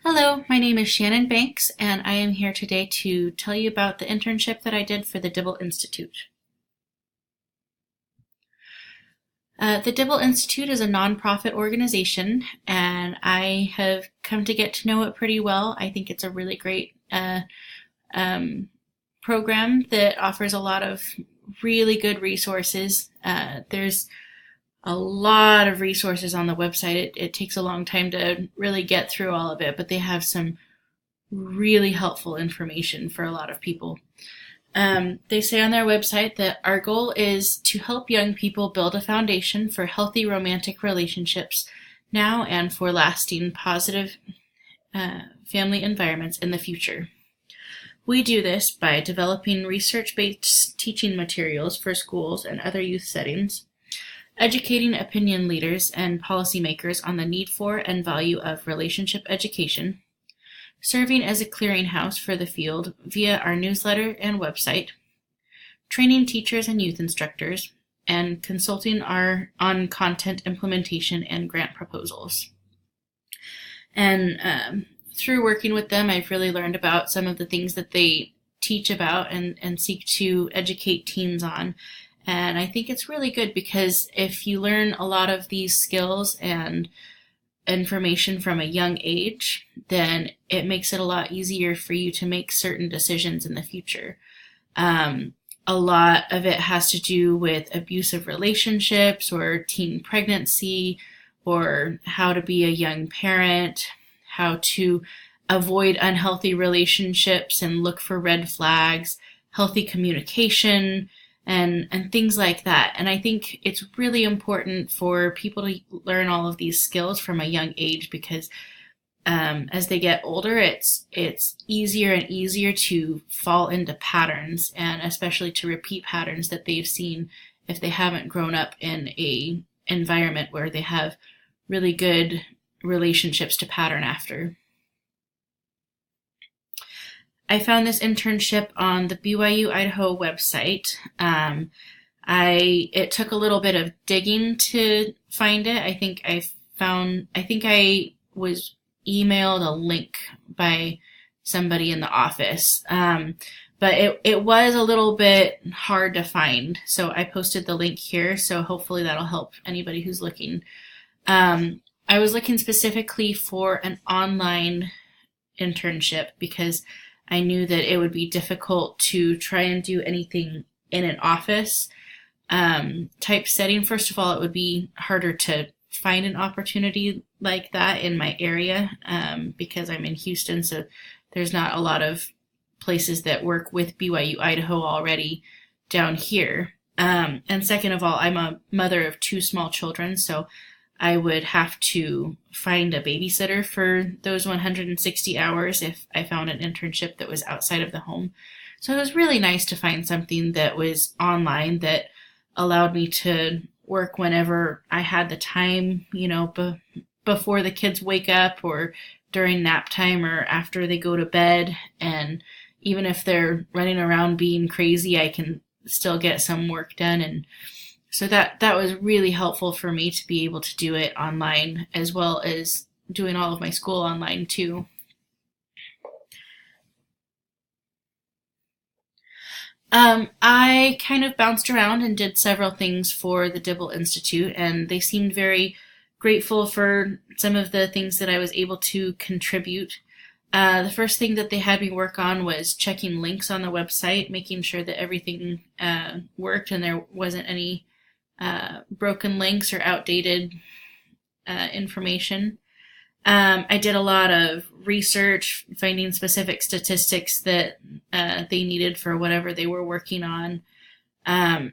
Hello, my name is Shannon Banks, and I am here today to tell you about the internship that I did for the Dibble Institute. The Dibble Institute is a nonprofit organization, and I have come to get to know it pretty well. I think it's a really great um, program that offers a lot of really good resources. There's a lot of resources on the website. It takes a long time to really get through all of it, but they have some really helpful information for a lot of people. They say on their website that our goal is to help young people build a foundation for healthy romantic relationships now and for lasting positive family environments in the future. We do this by developing research-based teaching materials for schools and other youth settings, educating opinion leaders and policymakers on the need for and value of relationship education, serving as a clearinghouse for the field via our newsletter and website, training teachers and youth instructors, and consulting on content implementation and grant proposals. And through working with them, I've really learned about some of the things that they teach about and seek to educate teens on. And I think it's really good because if you learn a lot of these skills and information from a young age, then it makes it a lot easier for you to make certain decisions in the future. A lot of it has to do with abusive relationships or teen pregnancy or how to be a young parent, how to avoid unhealthy relationships and look for red flags, healthy communication, and things like that. And I think it's really important for people to learn all of these skills from a young age because as they get older, it's easier and easier to fall into patterns, and especially to repeat patterns that they've seen if they haven't grown up in a environment where they have really good relationships to pattern after. I found this internship on the BYU-Idaho website. It took a little bit of digging to find it. I think I was emailed a link by somebody in the office. But it was a little bit hard to find. So I posted the link here. So hopefully that'll help anybody who's looking. I was looking specifically for an online internship because I knew that it would be difficult to try and do anything in an office type setting. First of all, it would be harder to find an opportunity like that in my area because I'm in Houston, so there's not a lot of places that work with BYU-Idaho already down here. And second of all, I'm a mother of two small children, so I would have to find a babysitter for those 160 hours if I found an internship that was outside of the home. So it was really nice to find something that was online that allowed me to work whenever I had the time, before the kids wake up or during nap time or after they go to bed. And even if they're running around being crazy, I can still get some work done. And so that was really helpful for me to be able to do it online, as well as doing all of my school online too. I kind of bounced around and did several things for the Dibble Institute, and they seemed very grateful for some of the things that I was able to contribute. The first thing that they had me work on was checking links on the website, making sure that everything worked and there wasn't any broken links or outdated information. I did a lot of research, finding specific statistics that they needed for whatever they were working on. I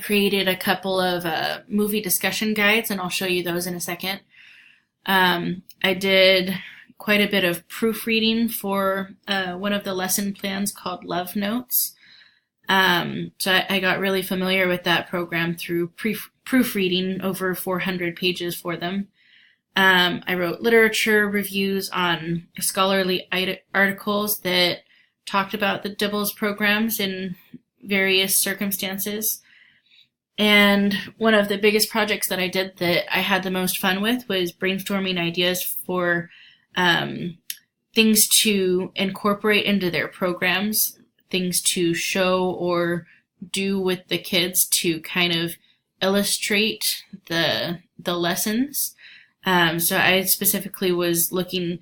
created a couple of movie discussion guides, and I'll show you those in a second. I did quite a bit of proofreading for one of the lesson plans called Love Notes. So I got really familiar with that program through proofreading over 400 pages for them. I wrote literature reviews on scholarly articles that talked about the Dibbles programs in various circumstances. And one of the biggest projects that I did that I had the most fun with was brainstorming ideas for things to incorporate into their programs, things to show or do with the kids to kind of illustrate the lessons. So I specifically was looking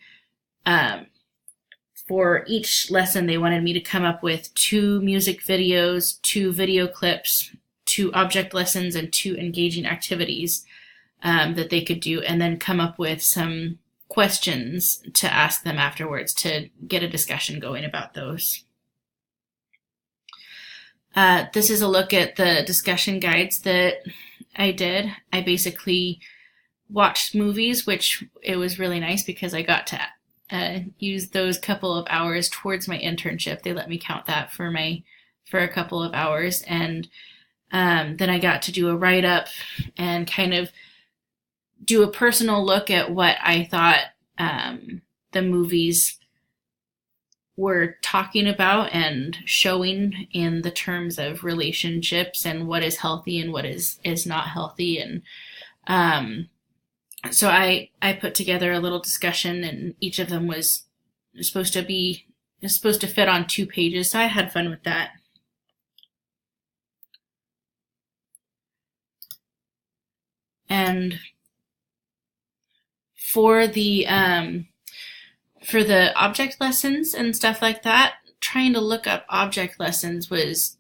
for each lesson. They wanted me to come up with 2 music videos, 2 video clips, 2 object lessons, and 2 engaging activities that they could do, and then come up with some questions to ask them afterwards to get a discussion going about those. This is a look at the discussion guides that I did. I basically watched movies, which it was really nice because I got to use those couple of hours towards my internship. They let me count that for a couple of hours, and then I got to do a write-up and kind of do a personal look at what I thought the movies were talking about and showing in the terms of relationships and what is healthy and what is not healthy. And so I put together a little discussion, and each of them was supposed to fit on 2 pages. So I had fun with that. And for the object lessons and stuff like that, trying to look up object lessons was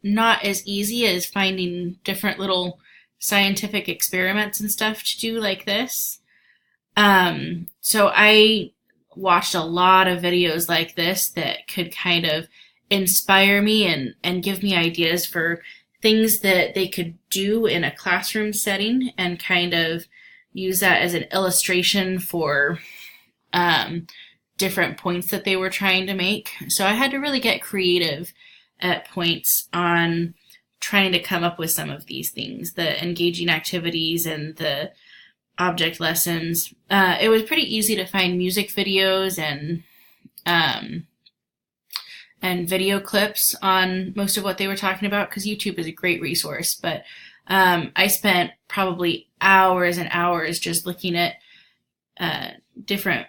not as easy as finding different little scientific experiments and stuff to do like this. So I watched a lot of videos like this that could kind of inspire me and give me ideas for things that they could do in a classroom setting, and kind of use that as an illustration for different points that they were trying to make. So I had to really get creative at points on trying to come up with some of these things, the engaging activities and the object lessons. It was pretty easy to find music videos and video clips on most of what they were talking about, because YouTube is a great resource. But I spent probably hours and hours just looking at different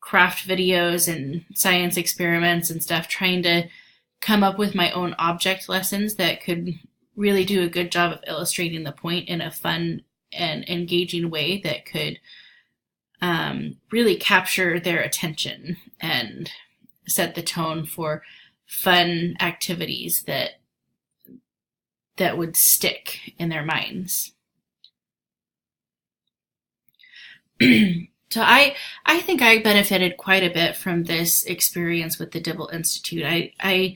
craft videos and science experiments and stuff, trying to come up with my own object lessons that could really do a good job of illustrating the point in a fun and engaging way that could really capture their attention and set the tone for fun activities that would stick in their minds. So I think I benefited quite a bit from this experience with the Dibble Institute. I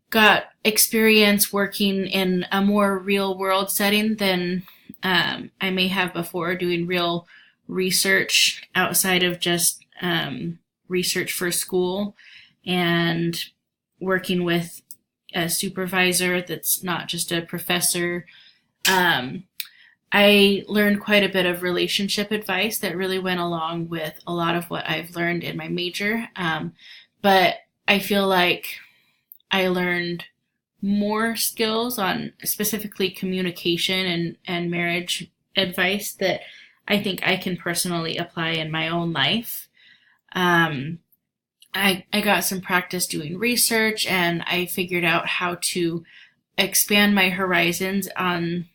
got experience working in a more real world setting than I may have before, doing real research outside of just research for school, and working with a supervisor that's not just a professor. I learned quite a bit of relationship advice that really went along with a lot of what I've learned in my major. But I feel like I learned more skills on specifically communication and marriage advice that I think I can personally apply in my own life. I got some practice doing research, and I figured out how to expand my horizons on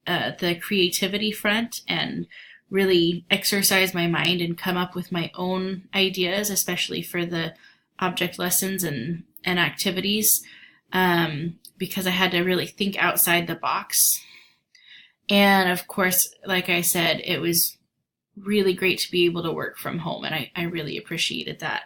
the creativity front and really exercise my mind and come up with my own ideas, especially for the object lessons and activities, because I had to really think outside the box. And of course, like I said, it was really great to be able to work from home, and I really appreciated that.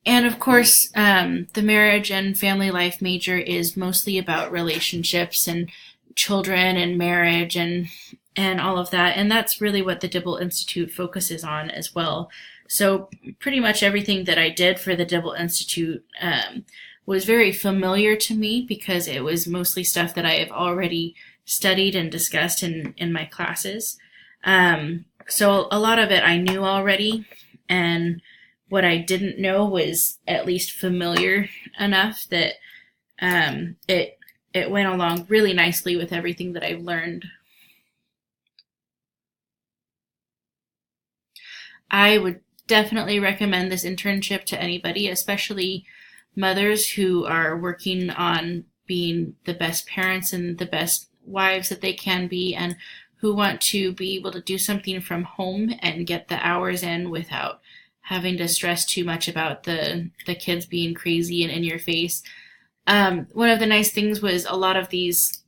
And of course, the marriage and family life major is mostly about relationships and children and marriage and all of that. And that's really what the Dibble Institute focuses on as well. So pretty much everything that I did for the Dibble Institute was very familiar to me, because it was mostly stuff that I have already studied and discussed in my classes. So a lot of it I knew already, and what I didn't know was at least familiar enough that it went along really nicely with everything that I've learned. I would definitely recommend this internship to anybody, especially mothers who are working on being the best parents and the best wives that they can be, and who want to be able to do something from home and get the hours in without having to stress too much about the kids being crazy and in your face. One of the nice things was a lot of these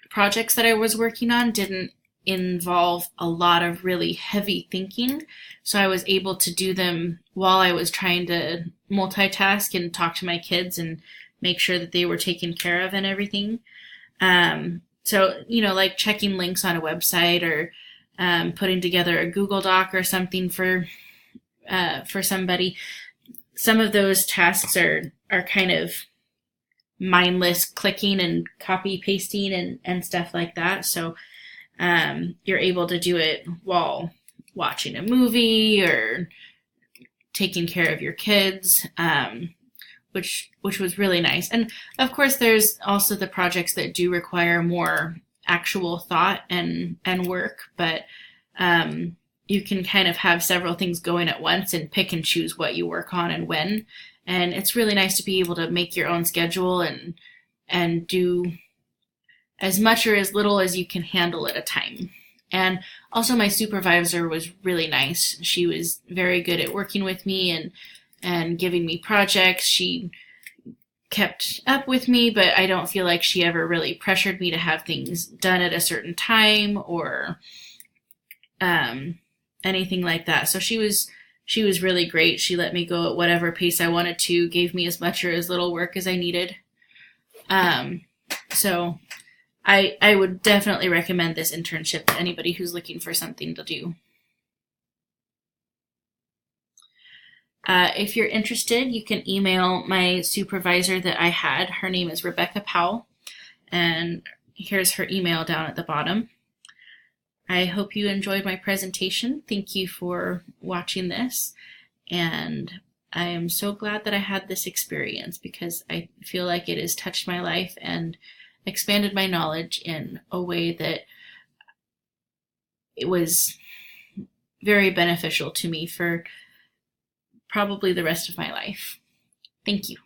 projects that I was working on didn't involve a lot of really heavy thinking. So I was able to do them while I was trying to multitask and talk to my kids and make sure that they were taken care of and everything. So, like checking links on a website or putting together a Google Doc or something for somebody. Some of those tasks are kind of mindless clicking and copy pasting and stuff like that. So you're able to do it while watching a movie or taking care of your kids, which was really nice. And of course, there's also the projects that do require more actual thought and work, but you can kind of have several things going at once and pick and choose what you work on and when. And it's really nice to be able to make your own schedule and do as much or as little as you can handle at a time. And also my supervisor was really nice. She was very good at working with me and giving me projects. She kept up with me, but I don't feel like she ever really pressured me to have things done at a certain time or anything like that. So she was really great. She let me go at whatever pace I wanted to, gave me as much or as little work as I needed. So I would definitely recommend this internship to anybody who's looking for something to do. If you're interested, you can email my supervisor that I had. Her name is Rebecca Powell, and here's her email down at the bottom. I hope you enjoyed my presentation. Thank you for watching this, and I am so glad that I had this experience because I feel like it has touched my life and expanded my knowledge in a way that it was very beneficial to me for probably the rest of my life. Thank you.